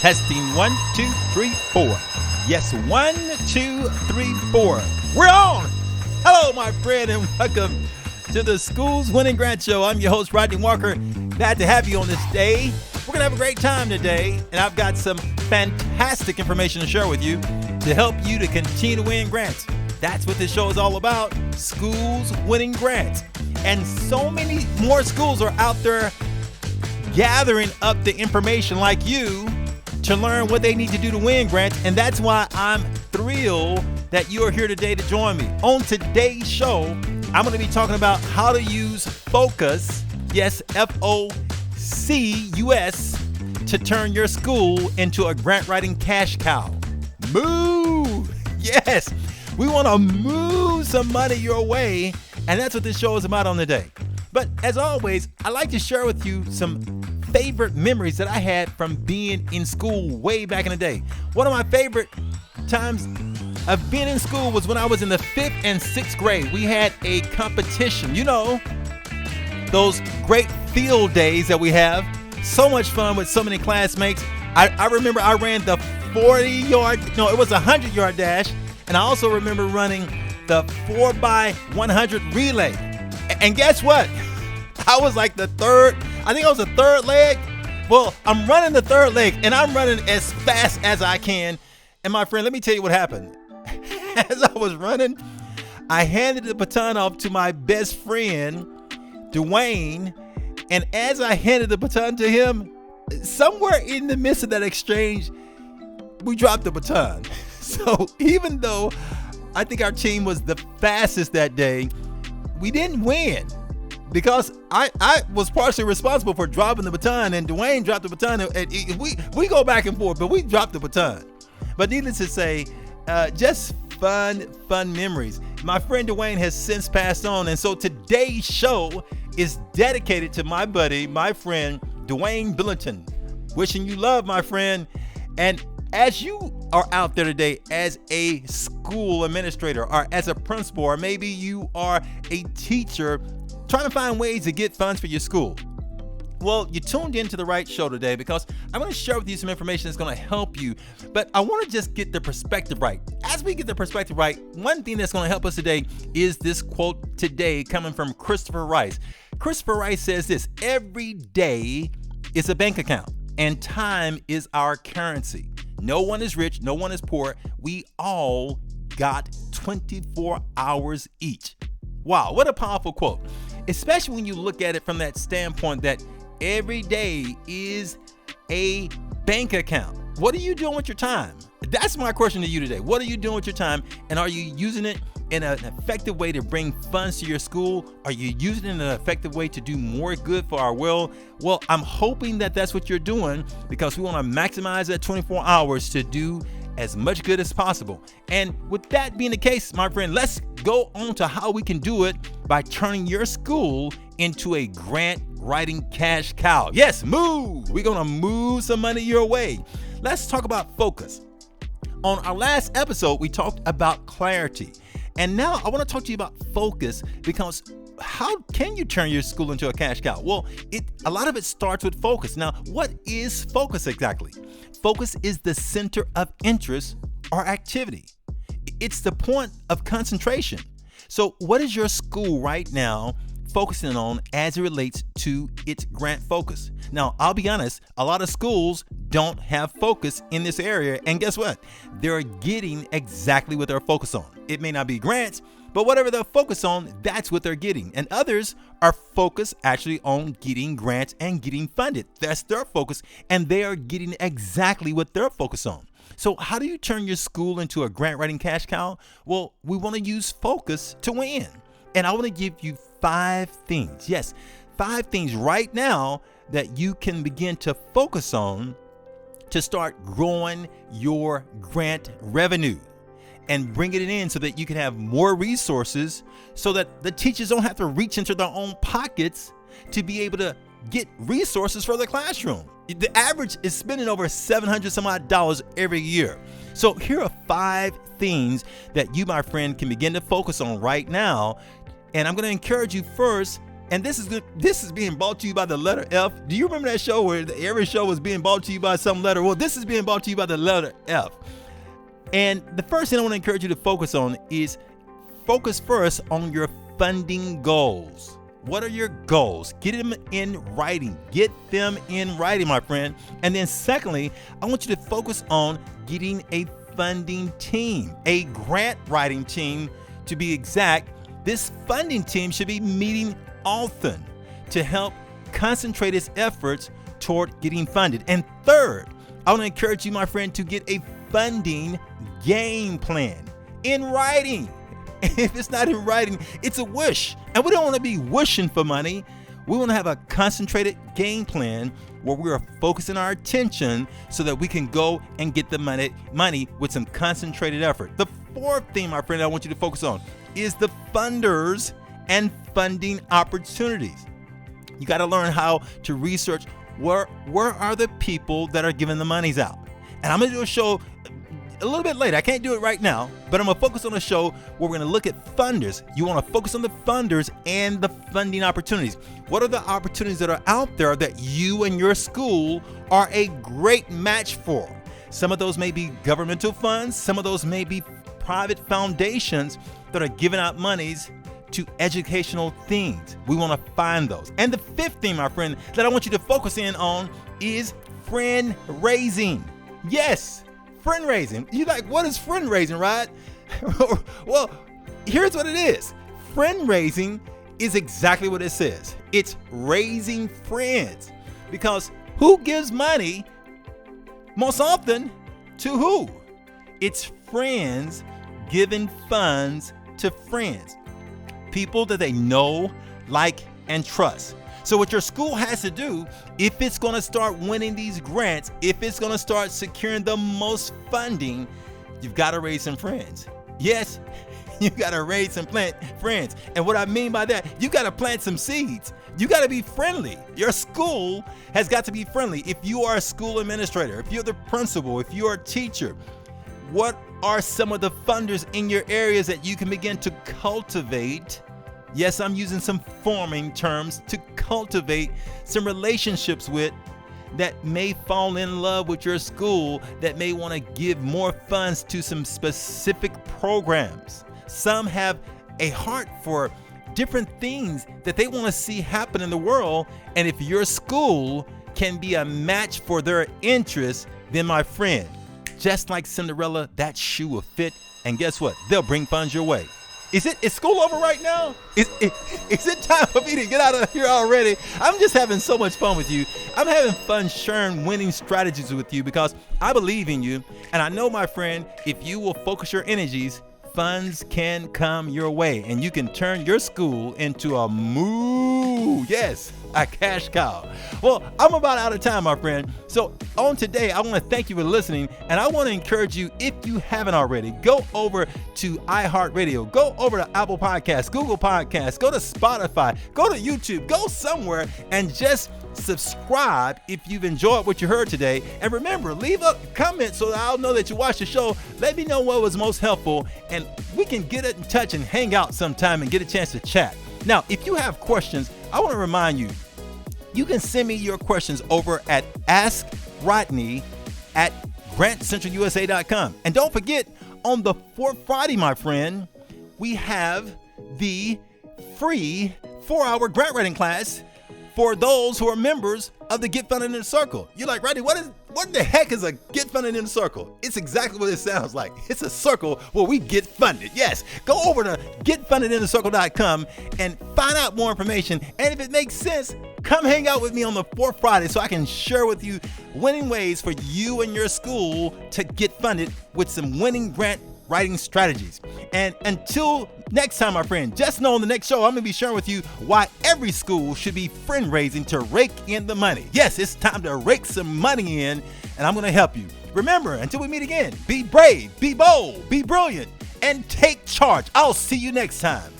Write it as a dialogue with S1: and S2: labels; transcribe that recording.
S1: Testing 1, 2, 3, 4. Yes, 1, 2, 3, 4. We're on. Hello, my friend, and welcome to the Schools Winning Grant Show. I'm your host, Rodney Walker. Glad to have you on this day. We're going to have a great time today, and I've got some fantastic information to share with you to help you to continue to win grants. That's what this show is all about, schools winning grants. And so many more schools are out there gathering up the information like you to learn what they need to do to win grants. And that's why I'm thrilled that you are here today to join me. On today's show, I'm going to be talking about how to use Focus, yes, F-O-C-U-S, to turn your school into a grant writing cash cow. Move! Yes, we want to move some money your way, and that's what this show is about on the day. But as always, I like to share with you some favorite memories that I had from being in school way back in the day. One of my favorite times of being in school was when I was in the 5th and 6th grade. We had a competition, you know, those great field days that we have. So much fun with so many classmates. I remember I ran the 100-yard dash, and I also remember running the 4x100 relay. And guess what? I was like the third leg. Well, I'm running the third leg, and I'm running as fast as I can. And my friend, let me tell you what happened. As I was running, I handed the baton off to my best friend, Dwayne. And as I handed the baton to him, somewhere in the midst of that exchange, we dropped the baton. So even though I think our team was the fastest that day, we didn't win because I was partially responsible for dropping the baton, and Dwayne dropped the baton. And we go back and forth, but we dropped the baton. But needless to say, just fun memories. My friend Dwayne has since passed on, and so today's show is dedicated to my buddy, my friend Dwayne Billington. Wishing you love, my friend. And as you are out there today as a school administrator or as a principal, or maybe you are a teacher trying to find ways to get funds for your school, well, you tuned into the right show today because I'm going to share with you some information that's going to help you. But I want to just get the perspective right. As we get the perspective right, one thing that's going to help us today is this quote today coming from Christopher Rice. Christopher Rice says this: every day is a bank account and time is our currency. No one is rich, no one is poor. We all got 24 hours each. Wow, what a powerful quote. Especially when you look at it from that standpoint that every day is a bank account. What are you doing with your time? That's my question to you today. What are you doing with your time? And are you using it in an effective way to bring funds to your school? Are you using it in an effective way to do more good for our world? Well, I'm hoping that that's what you're doing, because we want to maximize that 24 hours to do as much good as possible. And with that being the case, my friend, let's go on to how we can do it by turning your school into a grant writing cash cow. Yes, move. We're going to move some money your way. Let's talk about focus. On our last episode, we talked about clarity. And now I want to talk to you about focus, because how can you turn your school into a cash cow? Well, a lot of it starts with focus. Now, what is focus exactly? Focus is the center of interest or activity. It's the point of concentration. So what is your school right now focusing on as it relates to its grant focus? Now, I'll be honest, a lot of schools don't have focus in this area. And guess what? They're getting exactly what they're focused on. It may not be grants, but whatever they're focused on, that's what they're getting. And others are focused actually on getting grants and getting funded. That's their focus, and they are getting exactly what they're focused on. So how do you turn your school into a grant writing cash cow? Well, we want to use focus to win. And I want to give you 5 things. Yes, 5 things right now that you can begin to focus on to start growing your grant revenue and bringing it in so that you can have more resources, so that the teachers don't have to reach into their own pockets to be able to get resources for their classroom. The average is spending over $700 some odd every year. So here are 5 things that you, my friend, can begin to focus on right now. And I'm going to encourage you first And this is being brought to you by the letter F. Do you remember that show where every show was being brought to you by some letter? Well, this is being brought to you by the letter F. And the first thing I want to encourage you to focus on is focus first on your funding goals. What are your goals? Get them in writing. Get them in writing, my friend. And then secondly, I want you to focus on getting a funding team, a grant writing team to be exact. This funding team should be meeting often to help concentrate its efforts toward getting funded. And third, I want to encourage you, my friend, to get a funding game plan in writing. If it's not in writing, it's a wish. And we don't want to be wishing for money. We want to have a concentrated game plan where we are focusing our attention so that we can go and get the money with some concentrated effort. The fourth thing, my friend, I want you to focus on is the funders and funding opportunities. You got to learn how to research where are the people that are giving the monies out. And I'm going to do a show a little bit later. I can't do it right now, but I'm going to focus on a show where we're going to look at funders. You want to focus on the funders and the funding opportunities. What are the opportunities that are out there that you and your school are a great match for? Some of those may be governmental funds. Some of those may be private foundations that are giving out monies to educational things. We want to find those. And the fifth thing, my friend, that I want you to focus in on is friend raising. Yes, friend raising. You're like, what is friend raising, right? Well, here's what it is. Friend raising is exactly what it says. It's raising friends. Because who gives money most often to who? It's friends giving funds to friends. People that they know, like, and trust. So what your school has to do, if it's going to start winning these grants, if it's going to start securing the most funding, you've got to raise some friends. Yes, you got to raise some friends. And what I mean by that, you got to plant some seeds. You got to be friendly. Your school has got to be friendly. If you are a school administrator, if you're the principal, if you're a teacher, what are some of the funders in your areas that you can begin to cultivate? Yes, I'm using some forming terms to cultivate some relationships with that may fall in love with your school, that may want to give more funds to some specific programs. Some have a heart for different things that they want to see happen in the world. And if your school can be a match for their interests, then my friend, just like Cinderella, that shoe will fit. And guess what? They'll bring funds your way. Is school over right now? Is it time for me to get out of here already? I'm just having so much fun with you. I'm having fun sharing winning strategies with you because I believe in you. And I know, my friend, if you will focus your energies, funds can come your way and you can turn your school into a yes, a cash cow. Well, I'm about out of time, my friend. So on today, I want to thank you for listening. And I want to encourage you, if you haven't already, go over to iHeartRadio, go over to Apple Podcasts, Google Podcasts, go to Spotify, go to YouTube, go somewhere and just subscribe if you've enjoyed what you heard today. And remember, leave a comment so that I'll know that you watched the show. Let me know what was most helpful and we can get in touch and hang out sometime and get a chance to chat. Now, if you have questions, I want to remind you, you can send me your questions over at askrodney@grantcentralusa.com. And don't forget, on the fourth Friday, my friend, we have the free 4-hour grant writing class for those who are members of the Get Funded in the Circle. You're like, Rodney, what the heck is a Get Funded in the Circle? It's exactly what it sounds like. It's a circle where we get funded. Yes, go over to getfundedinthecircle.com and find out more information. And if it makes sense, come hang out with me on the fourth Friday so I can share with you winning ways for you and your school to get funded with some winning grant writing strategies. And until next time, my friend, just know on the next show, I'm going to be sharing with you why every school should be friend raising to rake in the money. Yes, it's time to rake some money in, and I'm going to help you. Remember, until we meet again, be brave, be bold, be brilliant, and take charge. I'll see you next time.